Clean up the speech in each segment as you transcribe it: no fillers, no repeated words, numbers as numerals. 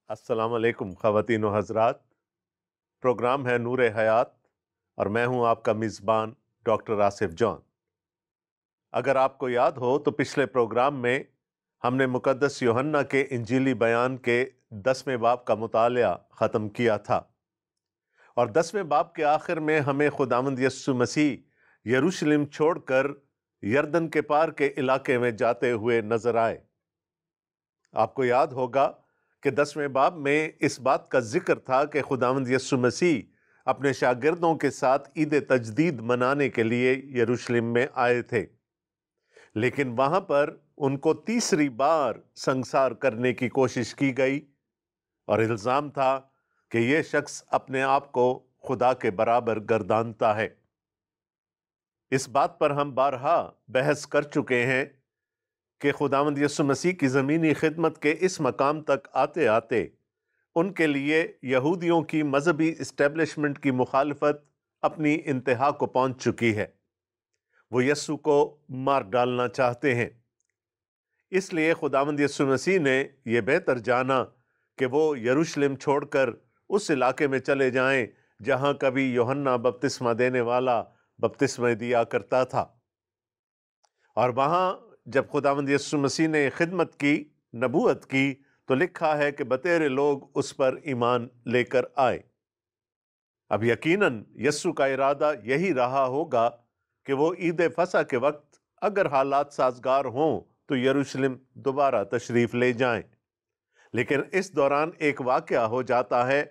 अस्सलाम वालेकुम ख़वातीन व हज़रात। प्रोग्राम है नूर हयात और मैं हूं आपका मेज़बान डॉक्टर आसिफ जॉन। अगर आपको याद हो तो पिछले प्रोग्राम में हमने मुक़द्दस यूहन्ना के इंजीली बयान के 10वें बाब का मुतालिया ख़त्म किया था और 10वें बाब के आखिर में हमें खुदावंद यीशु मसीह यरूशलेम छोड़कर यरदन के पार के इलाके में जाते हुए नजर आए। आपको याद होगा कि 10वें बाब में इस बात का जिक्र था कि खुदावंद यीशु मसीह अपने शागिर्दों के साथ ईद तजदीद मनाने के लिए यरूशलेम में आए थे, लेकिन वहां पर उनको तीसरी बार संसार करने की कोशिश की गई और इल्ज़ाम था कि यह शख्स अपने आप को खुदा के बराबर गर्दानता है। इस बात पर हम बारहा बहस कर चुके हैं कि खुदावंद यीशु मसीह की ज़मीनी खिदमत के इस मकाम तक आते आते उनके लिए यहूदियों की मजहबी इस्टेब्लिशमेंट की मुखालफत अपनी इंतहा को पहुंच चुकी है। वो यीशु को मार डालना चाहते हैं। इसलिए खुदावंद यीशु मसीह ने यह बेहतर जाना कि वो यरूशलेम छोड़कर उस इलाके में चले जाएं जहां कभी यूहन्ना बपतिस्मा देने वाला बपतिस्मा दिया करता था। और वहां जब खुदावंद यीशु मसीह ने खिदमत की, नबूवत की, तो लिखा है कि बतेरे लोग उस पर ईमान लेकर आए। अब यकीनन यीशु का इरादा यही रहा होगा कि वो ईद फसह के वक्त अगर हालात साजगार हों तो यरूशलेम दोबारा तशरीफ ले जाएं। लेकिन इस दौरान एक वाक़या हो जाता है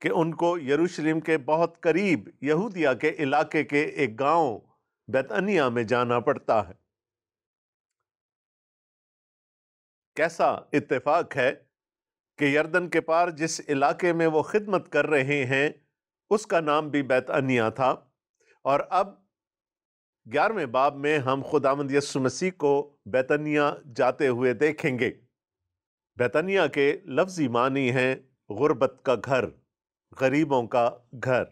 कि उनको यरूशलेम के बहुत करीब यहूदिया के इलाके के एक गांव बैतनिया में जाना पड़ता है। कैसा इत्तेफाक है कि यरदन के पार जिस इलाके में वो खिदमत कर रहे हैं उसका नाम भी बैतनिया था। और अब 11वें बाब में हम खुदावंद यीशु मसीह को बैतनिया जाते हुए देखेंगे। बैतनिया के लफ्जी मानी हैं गुर्बत का घर, गरीबों का घर।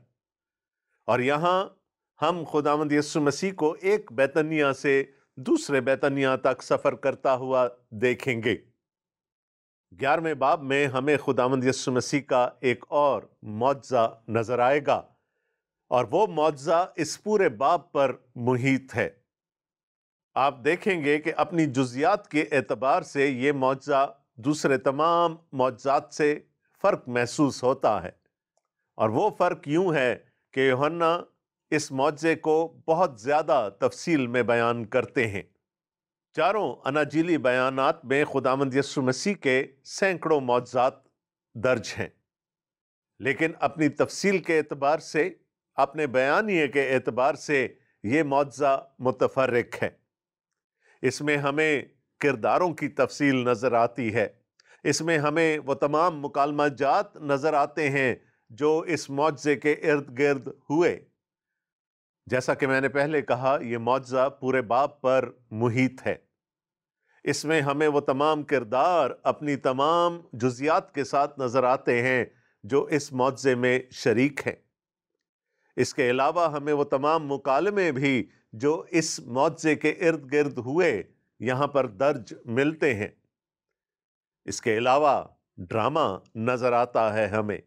और यहाँ हम खुदावंद यीशु मसीह को एक बैतनिया से दूसरे बैतनिया तक सफ़र करता हुआ देखेंगे। 11वें बाब में हमें खुदावंद यीशु मसीह का एक और मौजज़ा नजर आएगा और वो मौजज़ा इस पूरे बाब पर मुहित है। आप देखेंगे कि अपनी जुज़ियात के एतबार से ये मौजज़ा दूसरे तमाम मौजज़ात से फ़र्क महसूस होता है। और वो फ़र्क यूं है कि यूहन्ना इस मौजज़े को बहुत ज़्यादा तफसील में बयान करते हैं। चारों अनाजीली बयानात में खुदावंद यीशु मसीह के सैकड़ों मौजज़ात दर्ज हैं, लेकिन अपनी तफसील के एतबार से, अपने बयानिए के एतबार से ये मौजज़ा मुतफर्रिक है। इसमें हमें किरदारों की तफसील नज़र आती है, इसमें हमें वो तमाम मुकालमाजात नज़र आते हैं जो इस मौजज़े के इर्द गिर्द हुए। जैसा कि मैंने पहले कहा, ये मौजज़ा पूरे बाब पर मुहित है। इसमें हमें वो तमाम किरदार अपनी तमाम जुज़ियात के साथ नज़र आते हैं जो इस मौजज़े में शरीक हैं। इसके अलावा हमें वो तमाम मुकालमे भी जो इस मौजज़े के इर्द गिर्द हुए यहाँ पर दर्ज मिलते हैं। इसके अलावा ड्रामा नज़र आता है हमें।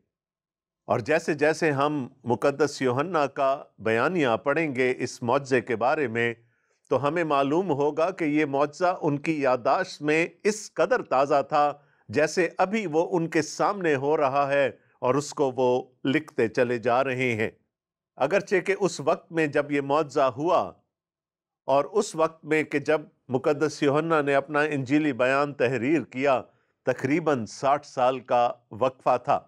और जैसे जैसे हम मुक़द्दस यूहन्ना का बयानिया पढ़ेंगे इस मौजज़े के बारे में, तो हमें मालूम होगा कि ये मौजज़ा उनकी याददाश्त में इस कदर ताज़ा था जैसे अभी वो उनके सामने हो रहा है और उसको वो लिखते चले जा रहे हैं। अगरचे कि उस वक्त में जब ये मौजज़ा हुआ और उस वक्त में कि जब मुक़द्दस यूहन्ना ने अपना इंजीली बयान तहरीर किया तकरीबन 60 साल का वक्फा था,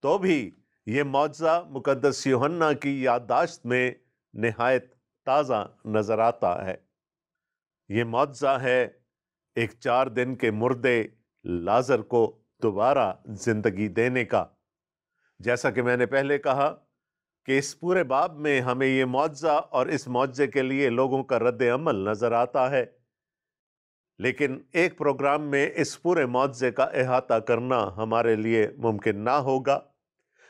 तो भी ये मौजज़ा मुक़द्दस यूहन्ना की याददाश्त में निहायत ताज़ा नज़र आता है। ये मौजज़ा है एक 4 दिन के मुर्दे लाज़र को दोबारा ज़िंदगी देने का। जैसा कि मैंने पहले कहा कि इस पूरे बाब में हमें ये मौजज़ा और इस मौजज़े के लिए लोगों का रद्द अमल नज़र आता है, लेकिन एक प्रोग्राम में इस पूरे मौजज़े का अहाता करना हमारे लिए मुमकिन ना होगा।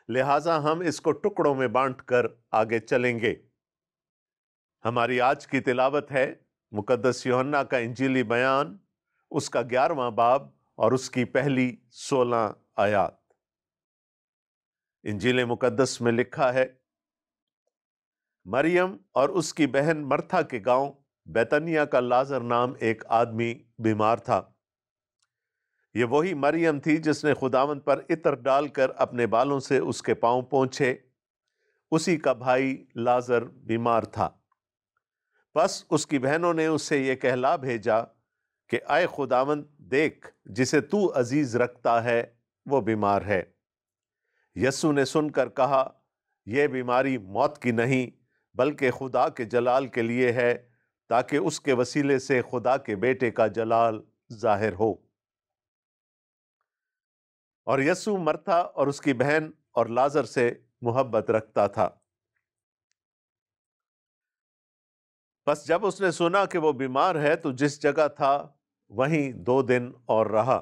लिहाजा हम इसको टुकड़ों में बांट कर आगे चलेंगे। हमारी आज की तिलावत है मुक़द्दस यूहन्ना का इंजीली बयान, उसका 11वां बाब और उसकी पहली 16 आयात। इंजील मुकद्दस में लिखा है, मरियम और उसकी बहन मर्था के गांव बैतनिया का लाजर नाम एक आदमी बीमार था। ये वही मरियम थी जिसने खुदावंद पर इत्र डालकर अपने बालों से उसके पांव पोंछे। उसी का भाई लाजर बीमार था। बस उसकी बहनों ने उससे ये कहला भेजा कि आए खुदावंद, देख, जिसे तू अजीज रखता है वो बीमार है। यस्सु ने सुनकर कहा, यह बीमारी मौत की नहीं बल्कि खुदा के जलाल के लिए है, ताकि उसके वसीले से खुदा के बेटे का जलाल जाहिर हो। और यस्सु मर्था और उसकी बहन और लाजर से मोहब्बत रखता था। बस जब उसने सुना कि वो बीमार है तो जिस जगह था वहीं 2 दिन और रहा।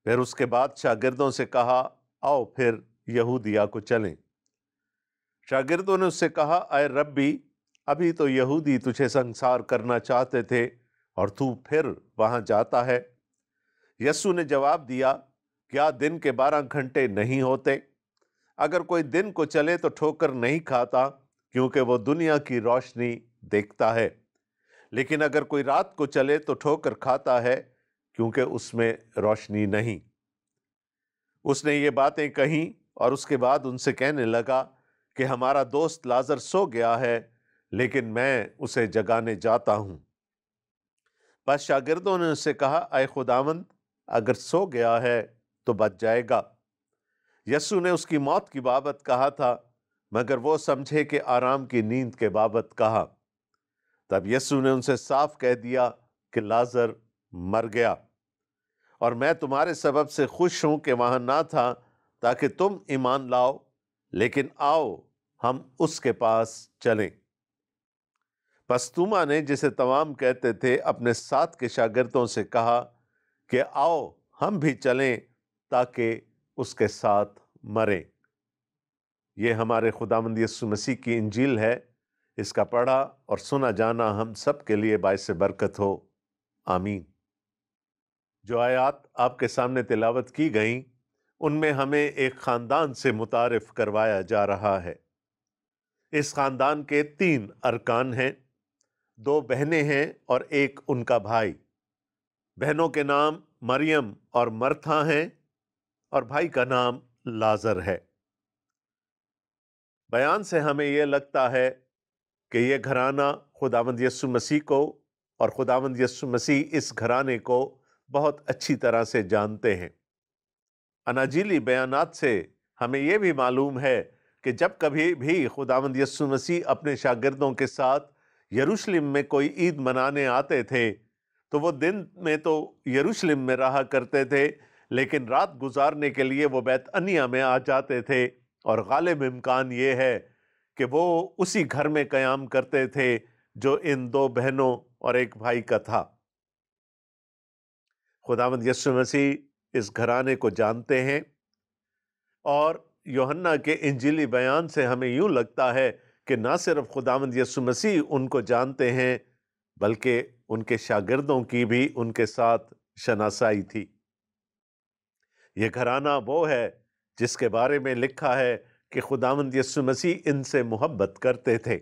फिर उसके बाद शागिर्दों से कहा, आओ फिर यहूदिया को चलें। शागिर्दों ने उससे कहा, अय रब्बी, अभी तो यहूदी तुझे संसार करना चाहते थे और तू फिर वहां जाता है। यस्सु ने जवाब दिया, क्या दिन के 12 घंटे नहीं होते? अगर कोई दिन को चले तो ठोकर नहीं खाता, क्योंकि वो दुनिया की रोशनी देखता है। लेकिन अगर कोई रात को चले तो ठोकर खाता है, क्योंकि उसमें रोशनी नहीं। उसने ये बातें कहीं और उसके बाद उनसे कहने लगा कि हमारा दोस्त लाजर सो गया है, लेकिन मैं उसे जगाने जाता हूं। बस शागिर्दों ने उससे कहा, अय खुदावंद, अगर सो गया है तो बच जाएगा। यस्सु ने उसकी मौत की बाबत कहा था, मगर वो समझे कि आराम की नींद के बाबत कहा। तब यस्सु ने उनसे साफ कह दिया कि लाजर मर गया, और मैं तुम्हारे सबब से खुश हूं कि वहां ना था, ताकि तुम ईमान लाओ। लेकिन आओ, हम उसके पास चलें। बस तूमा ने, जिसे तमाम कहते थे, अपने साथ के शागिर्दों से कहा कि आओ हम भी चलें, ताकि उसके साथ मरें। ये हमारे खुदावंद यीशु मसीह की इंजील है। इसका पढ़ा और सुना जाना हम सब के लिए बाइस बरकत हो। आमीन। जो आयात आपके सामने तिलावत की गई, उनमें हमें एक खानदान से मुतारिफ करवाया जा रहा है। इस खानदान के 3 अरकान हैं, 2 बहनें हैं और एक उनका भाई। बहनों के नाम मरियम और मर्था हैं और भाई का नाम लाजर है। बयान से हमें यह लगता है कि यह घराना खुदावंद यीशु मसीह को और खुदावंद यीशु मसीह इस घराने को बहुत अच्छी तरह से जानते हैं। अनाजीली बयानात से हमें यह भी मालूम है कि जब कभी भी खुदावंद यीशु मसीह अपने शागिर्दों के साथ यरूशलेम में कोई ईद मनाने आते थे, तो वो दिन में तो यरूशलेम में रहा करते थे, लेकिन रात गुजारने के लिए वो बैतअनिया में आ जाते थे। और गालिब इम्कान ये है कि वो उसी घर में क़याम करते थे जो इन 2 बहनों और एक भाई का था। खुदावंद यीशु मसीह इस घराने को जानते हैं, और यूहन्ना के इंजीली बयान से हमें यूं लगता है कि ना सिर्फ खुदावंद यीशु मसीह उनको जानते हैं, बल्कि उनके शागिर्दों की भी उनके साथ शनासाई थी। ये घराना वो है जिसके बारे में लिखा है कि खुदावंद यीशु मसीह इनसे मोहब्बत करते थे।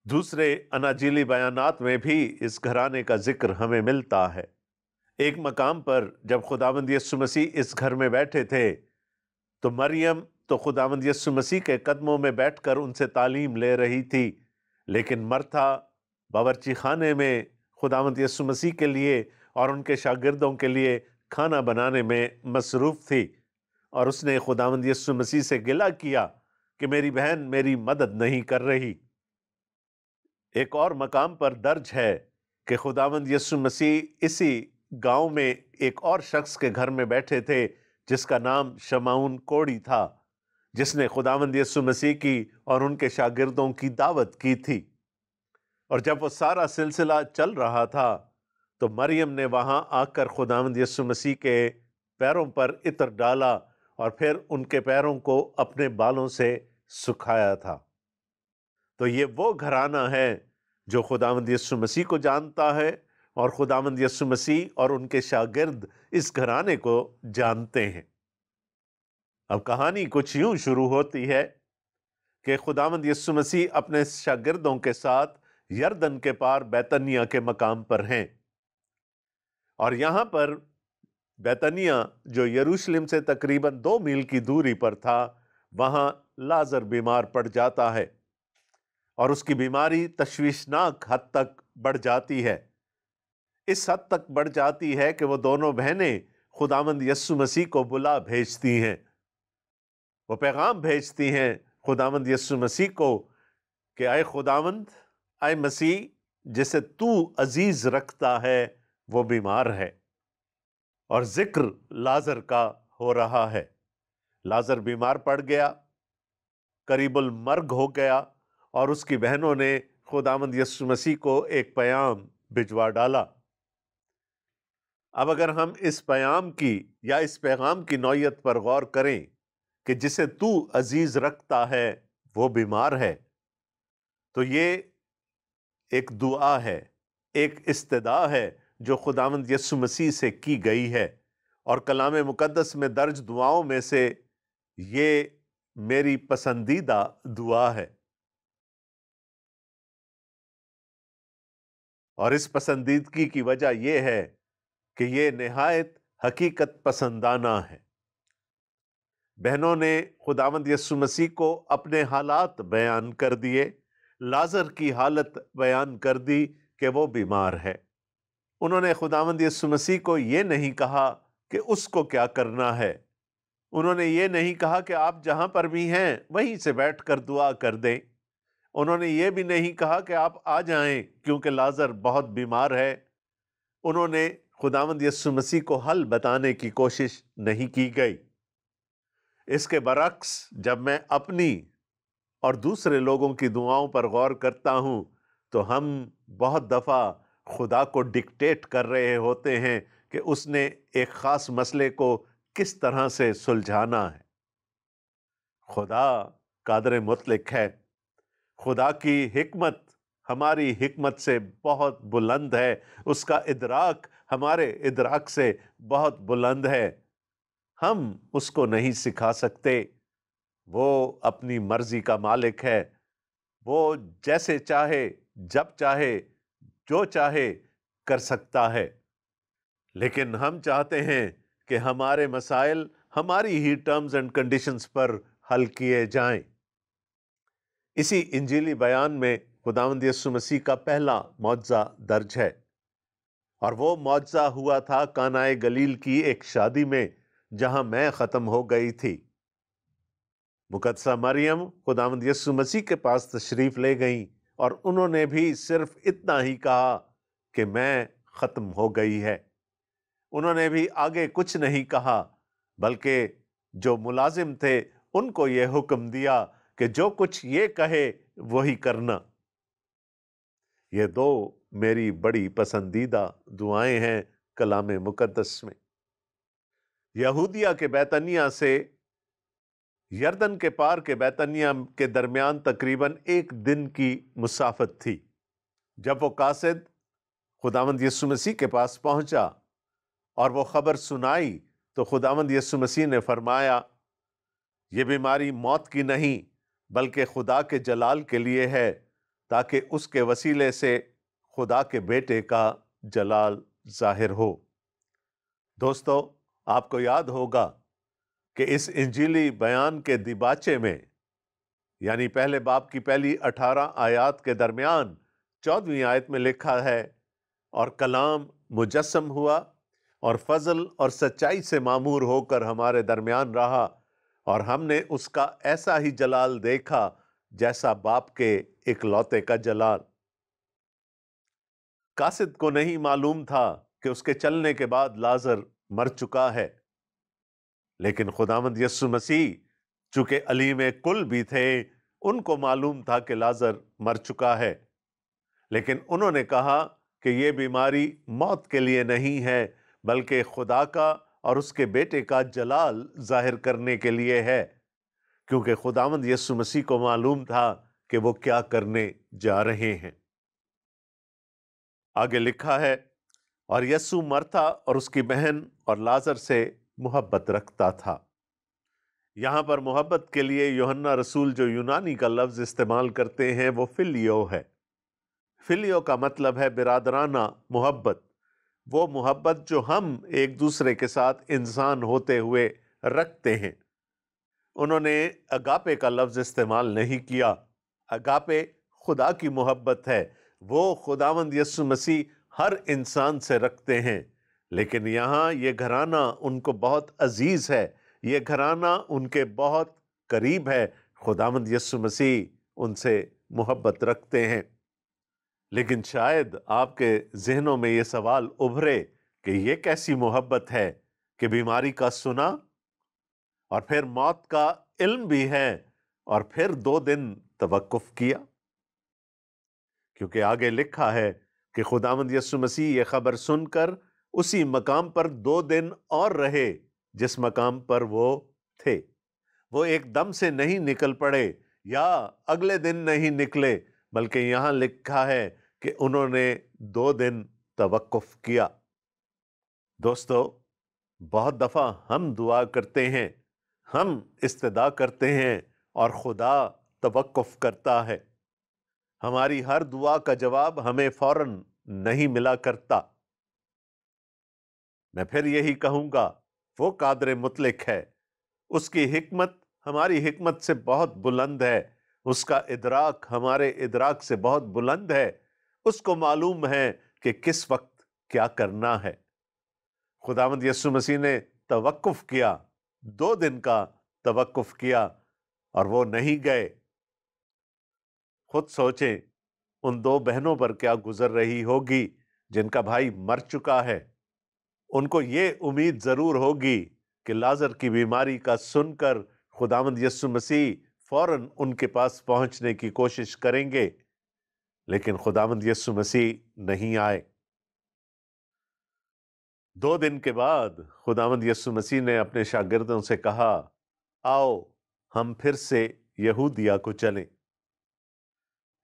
दूसरे अनाजीली बयानात में भी इस घराने का जिक्र हमें मिलता है। एक मकाम पर जब खुदावंद यीशु मसीह इस घर में बैठे थे, तो मरियम तो खुदावंद यीशु मसीह के कदमों में बैठकर उनसे तालीम ले रही थी, लेकिन मर्था बावर्ची खाने में खुदावंद यीशु मसीह के लिए और उनके शागिर्दों के लिए खाना बनाने में मसरूफ़ थी। और उसने खुदावंद यीशु मसीह से गिला किया कि मेरी बहन मेरी मदद नहीं कर रही। एक और मकाम पर दर्ज है कि खुदावंद यीशु मसीह इसी गांव में एक और शख्स के घर में बैठे थे जिसका नाम शमाउन कोड़ी था, जिसने खुदावंद यीशु मसीह की और उनके शागिर्दों की दावत की थी। और जब वो सारा सिलसिला चल रहा था, तो मरियम ने वहां आकर खुदावंद यीशु मसीह के पैरों पर इत्र डाला और फिर उनके पैरों को अपने बालों से सुखाया था। तो ये वो घराना है जो खुदावंद यीशु मसीह को जानता है, और खुदावंद यीशु मसीह और उनके शागिर्द इस घराने को जानते हैं। اب کہانی کچھ یوں شروع ہوتی ہے کہ خداوند یسوع مسیح اپنے شاگردوں کے ساتھ یردن کے پار بیتنیہ کے مقام پر ہیں، اور یہاں پر بیتنیہ جو یروشلم سے تقریباً 2 میل کی دوری پر تھا، وہاں لازر بیمار پڑ جاتا ہے اور اس کی بیماری تشویشناک حد تک بڑھ جاتی ہے۔ اس حد تک بڑھ جاتی ہے کہ وہ دونوں بہنیں خداوند یسوع مسیح کو بلا بھیجتی ہیں، وہ پیغام بھیجتی ہیں خداوند یسوع مسیح کو کہ اے خداوند، اے مسیح، جسے تو عزیز رکھتا ہے وہ بیمار ہے، اور ذکر لازر کا ہو رہا ہے۔ لازر بیمار پڑ گیا، قریب المرگ ہو گیا، اور اس کی بہنوں نے خداوند یسوع مسیح کو ایک پیام بھجوا ڈالا۔ اب اگر ہم اس پیام کی یا اس پیغام کی نوعیت پر غور کریں کہ جسے تو عزیز رکھتا ہے وہ بیمار ہے، تو یہ ایک دعا ہے، ایک استدعا ہے جو خداوند یسوع مسیح سے کی گئی ہے، اور کلام مقدس میں درج دعاؤں میں سے یہ میری پسندیدہ دعا ہے، اور اس پسندیدگی کی وجہ یہ ہے کہ یہ نہایت حقیقت پسندانہ ہے۔ بہنوں نے خداوند یسوع مسیح کو اپنے حالات بیان کر دیے، لازر کی حالت بیان کر دی کہ وہ بیمار ہے۔ انہوں نے خداوند یسوع مسیح کو یہ نہیں کہا کہ اس کو کیا کرنا ہے، انہوں نے یہ نہیں کہا کہ آپ جہاں پر بھی ہیں وہیں سے بیٹھ کر دعا کر دیں، انہوں نے یہ بھی نہیں کہا کہ آپ آ جائیں کیونکہ لازر بہت بیمار ہے۔ انہوں نے خداوند یسوع مسیح کو حل بتانے کی کوشش نہیں کی گئی۔ اس کے برعکس جب میں اپنی اور دوسرے لوگوں کی دعاؤں پر غور کرتا ہوں تو ہم بہت دفعہ خدا کو ڈکٹیٹ کر رہے ہوتے ہیں کہ اس نے ایک خاص مسئلے کو کس طرح سے سلجھانا ہے۔ خدا قادر مطلق ہے، خدا کی حکمت ہماری حکمت سے بہت بلند ہے، اس کا ادراک ہمارے ادراک سے بہت بلند ہے، ہم اس کو نہیں سکھا سکتے۔ وہ اپنی مرضی کا مالک ہے، وہ جیسے چاہے، جب چاہے، جو چاہے کر سکتا ہے، لیکن ہم چاہتے ہیں کہ ہمارے مسائل ہماری ہی ٹرمز اینڈ کنڈیشنز پر حل کیے جائیں۔ اسی انجیلی بیان میں خداوند یسوع مسیح کا پہلا معجزہ درج ہے، اور وہ معجزہ ہوا تھا کانائے گلیل کی ایک شادی میں جہاں میں ختم ہو گئی تھی۔ مقدسہ مریم خداوند یسوع مسیح کے پاس تشریف لے گئیں، اور انہوں نے بھی صرف اتنا ہی کہا کہ میں ختم ہو گئی ہے۔ انہوں نے بھی آگے کچھ نہیں کہا، بلکہ جو ملازم تھے ان کو یہ حکم دیا کہ جو کچھ یہ کہے وہی کرنا۔ یہ 2 میری بڑی پسندیدہ دعائیں ہیں کلام مقدس میں۔ یہودیہ کے بیتنیہ سے یردن کے پار کے بیتنیہ کے درمیان تقریباً 1 دن کی مسافت تھی۔ جب وہ قاصد خداوند یسوع مسیح کے پاس پہنچا اور وہ خبر سنائی تو خداوند یسوع مسیح نے فرمایا، یہ بیماری موت کی نہیں بلکہ خدا کے جلال کے لیے ہے، تاکہ اس کے وسیلے سے خدا کے بیٹے کا جلال ظاہر ہو۔ دوستو، آپ کو یاد ہوگا کہ اس انجیلی بیان کے دیباچے میں، یعنی پہلے باب کی پہلی 18 آیات کے درمیان 14ویں آیت میں لکھا ہے، اور کلام مجسم ہوا اور فضل اور سچائی سے معمور ہو کر ہمارے درمیان رہا، اور ہم نے اس کا ایسا ہی جلال دیکھا جیسا باپ کے اکلوتے کا جلال۔ قاصد کو نہیں معلوم تھا کہ اس کے چلنے کے بعد لازر مر چکا ہے، لیکن خداوند یسوع مسیح چونکہ علیم کل بھی تھے، ان کو معلوم تھا کہ لازر مر چکا ہے، لیکن انہوں نے کہا کہ یہ بیماری موت کے لیے نہیں ہے بلکہ خدا کا اور اس کے بیٹے کا جلال ظاہر کرنے کے لیے ہے، کیونکہ خداوند یسوع مسیح کو معلوم تھا کہ وہ کیا کرنے جا رہے ہیں۔ آگے لکھا ہے، اور یسوع مرتا اور اس کی بہن اور لازر سے محبت رکھتا تھا۔ یہاں پر محبت کے لیے یوحنا رسول جو یونانی کا لفظ استعمال کرتے ہیں وہ فلیو ہے۔ فلیو کا مطلب ہے برادرانہ محبت، وہ محبت جو ہم ایک دوسرے کے ساتھ انسان ہوتے ہوئے رکھتے ہیں۔ انہوں نے اگاپے کا لفظ استعمال نہیں کیا۔ اگاپے خدا کی محبت ہے، وہ خداوند یسوع مسیح ہر انسان سے رکھتے ہیں، لیکن یہاں یہ گھرانہ ان کو بہت عزیز ہے، یہ گھرانہ ان کے بہت قریب ہے، خداوند یسوع مسیح ان سے محبت رکھتے ہیں۔ لیکن شاید آپ کے ذہنوں میں یہ سوال ابھرے کہ یہ کیسی محبت ہے کہ بیماری کا سنا اور پھر موت کا علم بھی ہے اور پھر 2 دن توقف کیا؟ کیونکہ آگے لکھا ہے کہ خداوند یسوع مسیح یہ خبر سن کر اسی مقام پر 2 دن اور رہے جس مقام پر وہ تھے۔ وہ ایک دم سے نہیں نکل پڑے یا اگلے دن نہیں نکلے، بلکہ یہاں لکھا ہے کہ انہوں نے 2 دن توقف کیا۔ دوستو، بہت دفعہ ہم دعا کرتے ہیں، ہم استدعا کرتے ہیں اور خدا توقف کرتا ہے۔ ہماری ہر دعا کا جواب ہمیں فوراً نہیں ملا کرتا۔ میں پھر یہی کہوں گا، وہ قادر مطلق ہے، اس کی حکمت ہماری حکمت سے بہت بلند ہے، اس کا ادراک ہمارے ادراک سے بہت بلند ہے، اس کو معلوم ہے کہ کس وقت کیا کرنا ہے۔ خداوند یسوع مسیح نے توقف کیا، 2 دن کا توقف کیا اور وہ نہیں گئے۔ خود سوچیں ان 2 بہنوں پر کیا گزر رہی ہوگی جن کا بھائی مر چکا ہے۔ ان کو یہ امید ضرور ہوگی کہ لازر کی بیماری کا سن کر خداوند یسوع مسیح فوراً ان کے پاس پہنچنے کی کوشش کریں گے، لیکن خداوند یسوع مسیح نہیں آئے۔ 2 دن کے بعد خداوند یسوع مسیح نے اپنے شاگردوں سے کہا، آؤ ہم پھر سے یہودیہ کو چلیں۔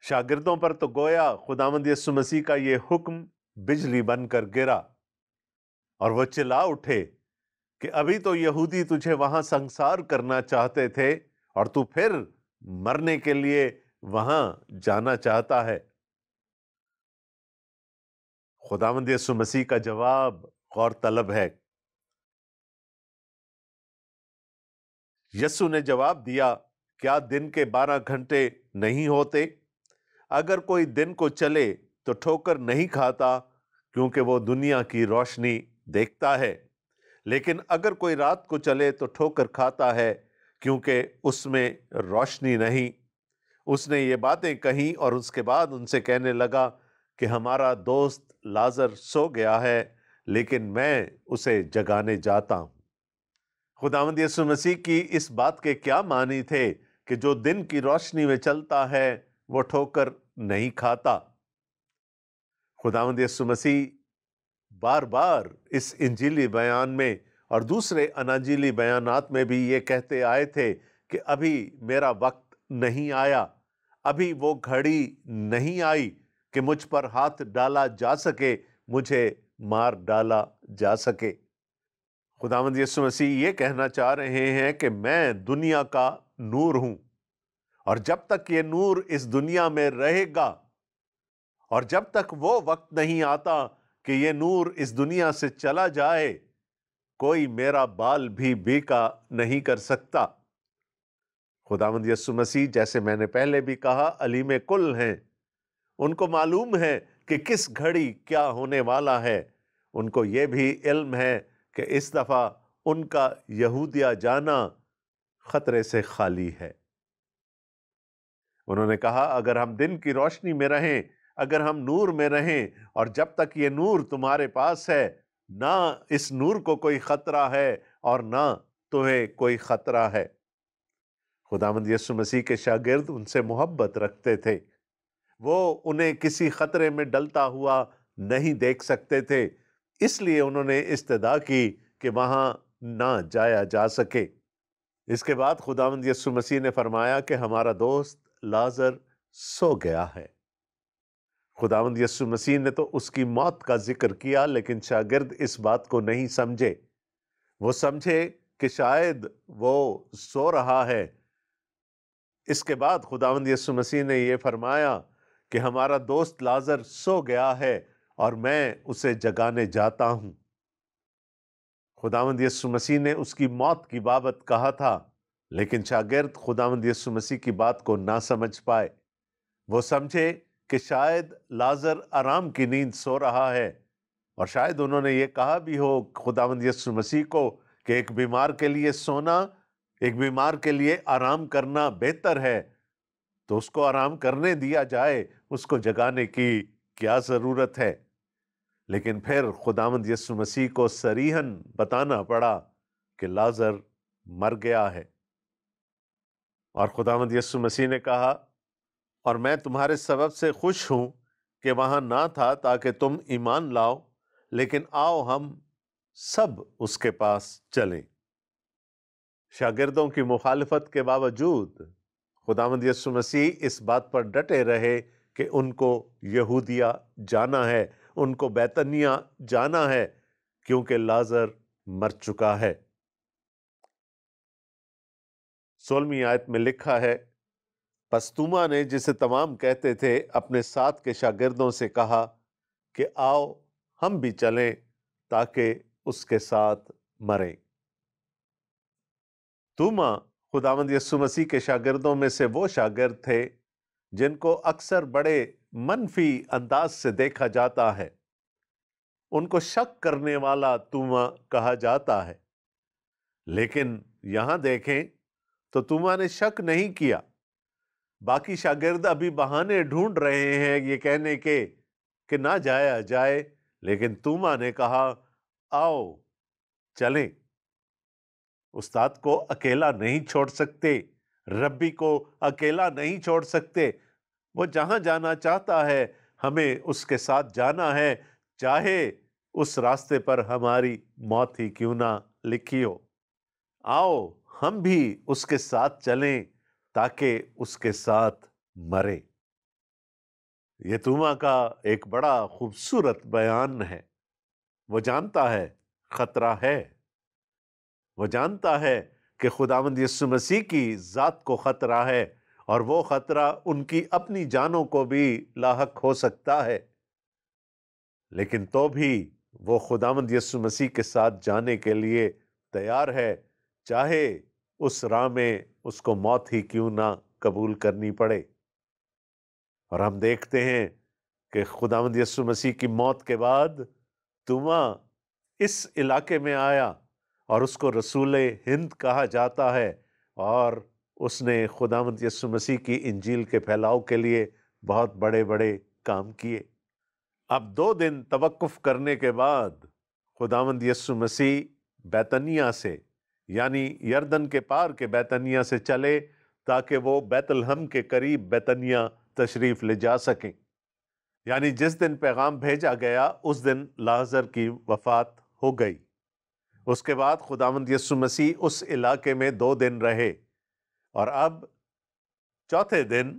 شاگردوں پر تو گویا خداوند یسوع مسیح کا یہ حکم بجلی بن کر گرا اور وہ چلا اٹھے کہ ابھی تو یہودی تجھے وہاں سنسار کرنا چاہتے تھے اور تو پھر مرنے کے لیے وہاں جانا چاہتا ہے۔ خداوند یسوع مسیح کا جواب غور طلب ہے۔ یسوع نے جواب دیا، کیا دن کے 12 گھنٹے نہیں ہوتے؟ اگر کوئی دن کو چلے تو ٹھوکر نہیں کھاتا، کیونکہ وہ دنیا کی روشنی دیکھتا ہے، لیکن اگر کوئی رات کو چلے تو ٹھوکر کھاتا ہے، کیونکہ اس میں روشنی نہیں۔ اس نے یہ باتیں کہیں اور اس کے بعد ان سے کہنے لگا کہ ہمارا دوست لازر سو گیا ہے، لیکن میں اسے جگانے جاتا ہوں۔ خداوند یسوع مسیح کی اس بات کے کیا معنی تھے کہ جو دن کی روشنی میں چلتا ہے وہ ٹھوکر نہیں کھاتا؟ خداوند یسوع مسیح بار بار اس انجیلی بیان میں اور دوسرے اناجیلی بیانات میں بھی یہ کہتے آئے تھے کہ ابھی میرا وقت نہیں آیا، ابھی وہ گھڑی نہیں آئی کہ مجھ پر ہاتھ ڈالا جا سکے، مجھے مار ڈالا جا سکے۔ خداوند یسوع مسیح یہ کہنا چاہ رہے ہیں کہ میں دنیا کا نور ہوں، اور جب تک یہ نور اس دنیا میں رہے گا اور جب تک وہ وقت نہیں آتا کہ یہ نور اس دنیا سے چلا جائے، کوئی میرا بال بھی بیکا نہیں کر سکتا۔ خداوند یسوع مسیح، جیسے میں نے پہلے بھی کہا، علیم کل ہیں، ان کو معلوم ہے کہ کس گھڑی کیا ہونے والا ہے۔ ان کو یہ بھی علم ہے کہ اس دفعہ ان کا یہودیہ جانا خطرے سے خالی ہے۔ انہوں نے کہا، اگر ہم دن کی روشنی میں رہیں، اگر ہم نور میں رہیں، اور جب تک یہ نور تمہارے پاس ہے، نہ اس نور کو کوئی خطرہ ہے اور نہ تمہیں کوئی خطرہ ہے۔ خداوند یسوع مسیح کے شاگرد ان سے محبت رکھتے تھے، وہ انہیں کسی خطرے میں ڈلتا ہوا نہیں دیکھ سکتے تھے، اس لیے انہوں نے استدعا کی کہ وہاں نہ جایا جا سکے۔ اس کے بعد خداوند یسوع مسیح نے فرمایا کہ ہمارا دوست لازر سو گیا ہے۔ خداوند یسوع مسیح نے تو اس کی موت کا ذکر کیا، لیکن شاگرد اس بات کو نہیں سمجھے۔ وہ سمجھے کہ شاید وہ سو رہا ہے۔ اس کے بعد خداوند یسوع مسیح نے یہ فرمایا کہ ہمارا دوست لازر سو گیا ہے اور میں اسے جگانے جاتا ہوں۔ خداوند یسوع مسیح نے اس کی موت کی بابت کہا تھا، لیکن شاگرد خداوند یسوع مسیح کی بات کو نہ سمجھ پائے۔ وہ سمجھے کہ شاید لازر آرام کی نیند سو رہا ہے، اور شاید انہوں نے یہ کہا بھی ہو خداوند یسوع مسیح کو کہ ایک بیمار کے لیے سونا، ایک بیمار کے لیے آرام کرنا بہتر ہے، تو اس کو آرام کرنے دیا جائے، اس کو جگانے کی کیا ضرورت ہے۔ لیکن پھر خداوند یسوع مسیح کو صریحاً بتانا پڑا کہ لازر مر گیا ہے، اور خداوند یسوع مسیح نے کہا، اور میں تمہارے سبب سے خوش ہوں کہ وہاں نہ تھا تاکہ تم ایمان لاؤ، لیکن آؤ ہم سب اس کے پاس چلیں۔ شاگردوں کی مخالفت کے باوجود خداوند یسوع مسیح اس بات پر ڈٹے رہے کہ ان کو یہودیہ جانا ہے، ان کو بیتنیہ جانا ہے، کیونکہ لازر مر چکا ہے۔ 16ویں آیت میں لکھا ہے، پس توما نے، جسے تمام کہتے تھے، اپنے ساتھ کے شاگردوں سے کہا کہ آؤ ہم بھی چلیں تاکہ اس کے ساتھ مریں۔ توما خداوند یسوع مسیح کے شاگردوں میں سے وہ شاگرد تھے جن کو اکثر بڑے منفی انداز سے دیکھا جاتا ہے۔ ان کو شک کرنے والا توما کہا جاتا ہے، لیکن یہاں دیکھیں تو توما نے شک نہیں کیا۔ باقی شاگرد ابھی بہانے ڈھونڈ رہے ہیں یہ کہنے کے کہ نہ جایا جائے، لیکن توما نے کہا آؤ چلیں۔ استاد کو اکیلا نہیں چھوڑ سکتے، ربی کو اکیلا نہیں چھوڑ سکتے۔ وہ جہاں جانا چاہتا ہے ہمیں اس کے ساتھ جانا ہے، چاہے اس راستے پر ہماری موت ہی کیوں نہ لکھی ہو۔ آؤ ہم بھی اس کے ساتھ چلیں تاکہ اس کے ساتھ مریں۔ یہ توما کا ایک بڑا خوبصورت بیان ہے۔ وہ جانتا ہے خطرہ ہے، وہ جانتا ہے کہ خداوند یسوع مسیح کی ذات کو خطرہ ہے، اور وہ خطرہ ان کی اپنی جانوں کو بھی لاحق ہو سکتا ہے، لیکن تو بھی وہ خداوند یسوع مسیح کے ساتھ جانے کے لیے تیار ہے، چاہے اس راہ میں اس کو موت ہی کیوں نہ قبول کرنی پڑے۔ اور ہم دیکھتے ہیں کہ خداوند یسوع مسیح کی موت کے بعد توما اس علاقے میں آیا، اور اس کو رسول ہند کہا جاتا ہے، اور اس نے خداوند یسوع مسیح کی انجیل کے پھیلاؤ کے لیے بہت بڑے بڑے کام کیے۔ اب 2 دن توقف کرنے کے بعد خداوند یسوع مسیح بیتنیہ سے، یعنی یردن کے پار کے بیتنیہ سے چلے تاکہ وہ بیت لحم کے قریب بیتنیہ تشریف لے جا سکیں۔ یعنی جس دن پیغام بھیجا گیا اس دن لازر کی وفات ہو گئی۔ اس کے بعد خداوند یسوع مسیح اس علاقے میں 2 دن رہے، اور اب چوتھے دن،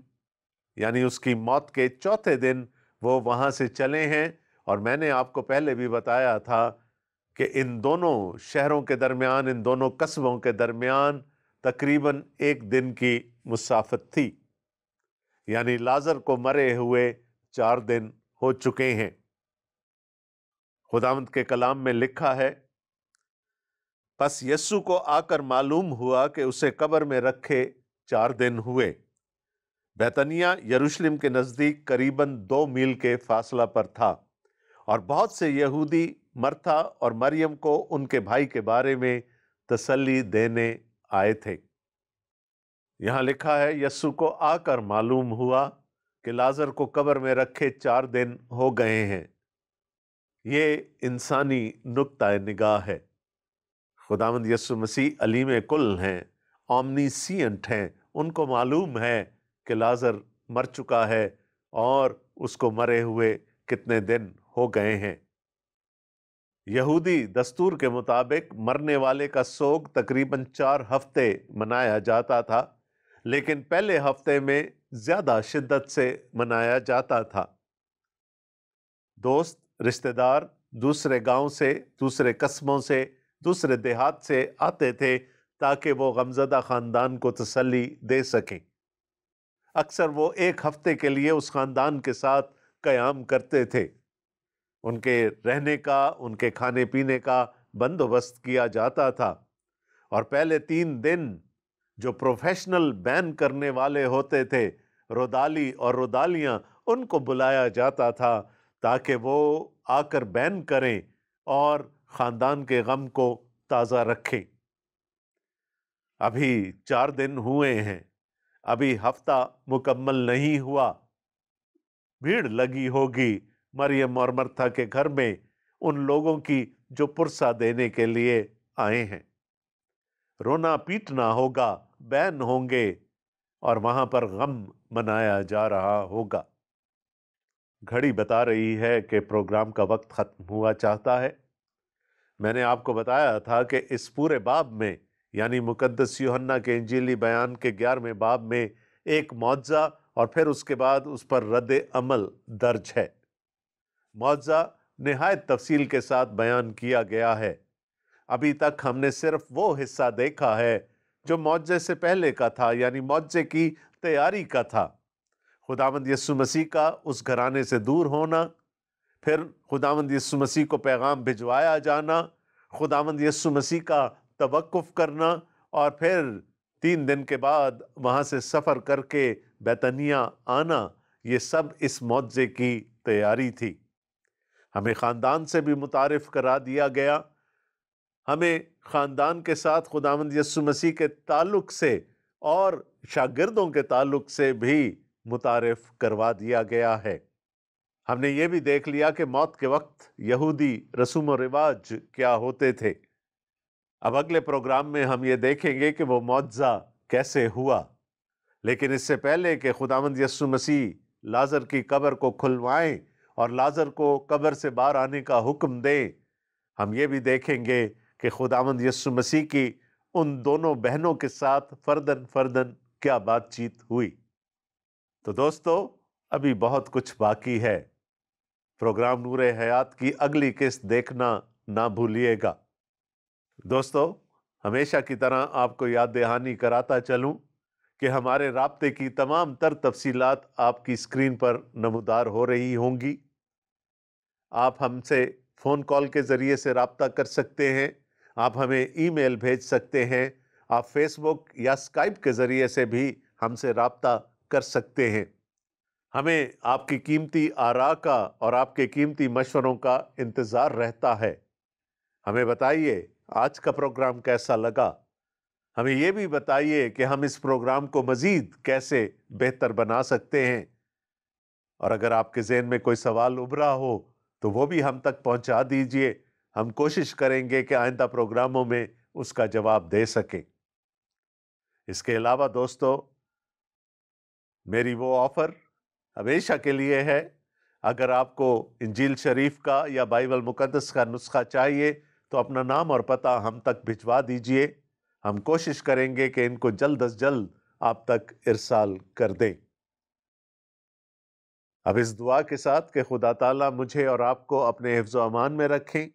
یعنی اس کی موت کے چوتھے دن وہ وہاں سے چلے ہیں۔ اور میں نے آپ کو پہلے بھی بتایا تھا کہ ان دونوں شہروں کے درمیان، ان دونوں قصبوں کے درمیان تقریباً 1 دن کی مسافت تھی، یعنی لازر کو مرے ہوئے 4 دن ہو چکے ہیں۔ خداوند کے کلام میں لکھا ہے، پس یسوع کو آ کر معلوم ہوا کہ اسے قبر میں رکھے 4 دن ہوئے۔ بیتنیہ یروشلم کے نزدیک قریباً 2 میل کے فاصلہ پر تھا، اور بہت سے یہودی مرتھا اور مریم کو ان کے بھائی کے بارے میں تسلی دینے آئے تھے۔ یہاں لکھا ہے یسوع کو آ کر معلوم ہوا کہ لازر کو قبر میں رکھے 4 دن ہو گئے ہیں۔ یہ انسانی نقطہ نگاہ ہے۔ خداوند یسوع مسیح علیم کل ہیں، اومنیسینٹ ہیں، ان کو معلوم ہے کہ لازر مر چکا ہے اور اس کو مرے ہوئے کتنے دن ہو گئے ہیں۔ یہودی دستور کے مطابق مرنے والے کا سوگ تقریباً 4 ہفتے منایا جاتا تھا، لیکن پہلے ہفتے میں زیادہ شدت سے منایا جاتا تھا۔ دوست، رشتہ دار دوسرے گاؤں سے، دوسرے قصبوں سے दूसरे देहात से आते थे ताकि वो गमज़दा ख़ानदान को तसल्ली दे सकें। अक्सर वो एक हफ्ते के लिए उस ख़ानदान के साथ क़याम करते थे। उनके रहने का, उनके खाने पीने का बंदोबस्त किया जाता था और पहले 3 दिन जो प्रोफेशनल बैन करने वाले होते थे, रुदाली और रुदालियाँ, उनको बुलाया जाता था ताकि वो आकर बैन करें और ख़ानदान के गम को ताज़ा रखें। अभी 4 दिन हुए हैं, अभी हफ्ता मुकम्मल नहीं हुआ। भीड़ लगी होगी मरियम और मर्था के घर में उन लोगों की जो पुरसा देने के लिए आए हैं। रोना पीटना होगा, बैन होंगे और वहां पर गम मनाया जा रहा होगा। घड़ी बता रही है कि प्रोग्राम का वक्त खत्म हुआ चाहता है। मैंने आपको बताया था कि इस पूरे बाब में, यानी मुकद्दस यूहन्ना के इंजीली बयान के 11वें बाब में एक मौजज़ा और फिर उसके बाद उस पर रद्द अमल दर्ज है। मौजज़ा निहायत तफसील के साथ बयान किया गया है। अभी तक हमने सिर्फ वो हिस्सा देखा है जो मौजज़े से पहले का था, यानी मौजज़े की तैयारी का था। खुदावंद यीशु मसीह का उस घराने से दूर होना, फिर खुदावंद यीशु मसीह को पैगाम भिजवाया जाना, खुदावंद यीशु मसीह का तवक्कुफ करना और फिर 3 दिन के बाद वहाँ से सफ़र करके बैतनिया आना, ये सब इस मौजज़े की तैयारी थी। हमें ख़ानदान से भी मुतारिफ़ करा दिया गया। हमें ख़ानदान के साथ खुदावंद यीशु मसीह के ताल्लुक़ से और शागिर्दों के ताल्लुक़ से भी मुतारिफ़ करवा दिया गया है। हमने ये भी देख लिया कि मौत के वक्त यहूदी रसूम और रिवाज क्या होते थे। अब अगले प्रोग्राम में हम ये देखेंगे कि वो मौजज़ा कैसे हुआ। लेकिन इससे पहले कि खुदावंद यीशु मसीह लाजर की कब्र को खुलवाएं और लाजर को कब्र से बाहर आने का हुक्म दें, हम ये भी देखेंगे कि खुदावंद यीशु मसीह की उन दोनों बहनों के साथ फर्दन फर्दन क्या बातचीत हुई। तो दोस्तों, अभी बहुत कुछ बाकी है। प्रोग्राम नूरे हयात की अगली किस्त देखना ना भूलिएगा। दोस्तों, हमेशा की तरह आपको याद दहानी कराता चलूं कि हमारे राब्ते की तमाम तर तफसीलात आपकी स्क्रीन पर नमूदार हो रही होंगी। आप हमसे फ़ोन कॉल के ज़रिए से राब्ता कर सकते हैं, आप हमें ईमेल भेज सकते हैं, आप फेसबुक या स्काइप के ज़रिए से भी हमसे राब्ता कर सकते हैं। हमें आपकी कीमती आरा का और आपके कीमती मशवरों का इंतज़ार रहता है। हमें बताइए आज का प्रोग्राम कैसा लगा। हमें ये भी बताइए कि हम इस प्रोग्राम को मज़ीद कैसे बेहतर बना सकते हैं। और अगर आपके ज़हन में कोई सवाल उभरा हो तो वो भी हम तक पहुंचा दीजिए। हम कोशिश करेंगे कि आइंदा प्रोग्रामों में उसका जवाब दे सकें। इसके अलावा दोस्तों, मेरी वो ऑफ़र हमेशा के लिए है, अगर आपको इंजील शरीफ का या बाइबल मुकद्दस का नुस्खा चाहिए तो अपना नाम और पता हम तक भिजवा दीजिए। हम कोशिश करेंगे कि इनको जल्द अज जल्द आप तक इरसाल कर दें। अब इस दुआ के साथ कि खुदा ताला मुझे और आपको अपने हिफ्ज़ व अमान में रखें,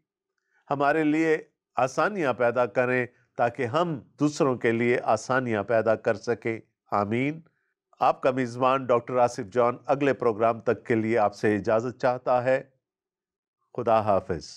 हमारे लिए आसानियां पैदा करें ताकि हम दूसरों के लिए आसानियां पैदा कर सकें। आमीन। आपका मेज़बान डॉक्टर आसिफ जॉन अगले प्रोग्राम तक के लिए आपसे इजाज़त चाहता है। खुदा हाफिज़।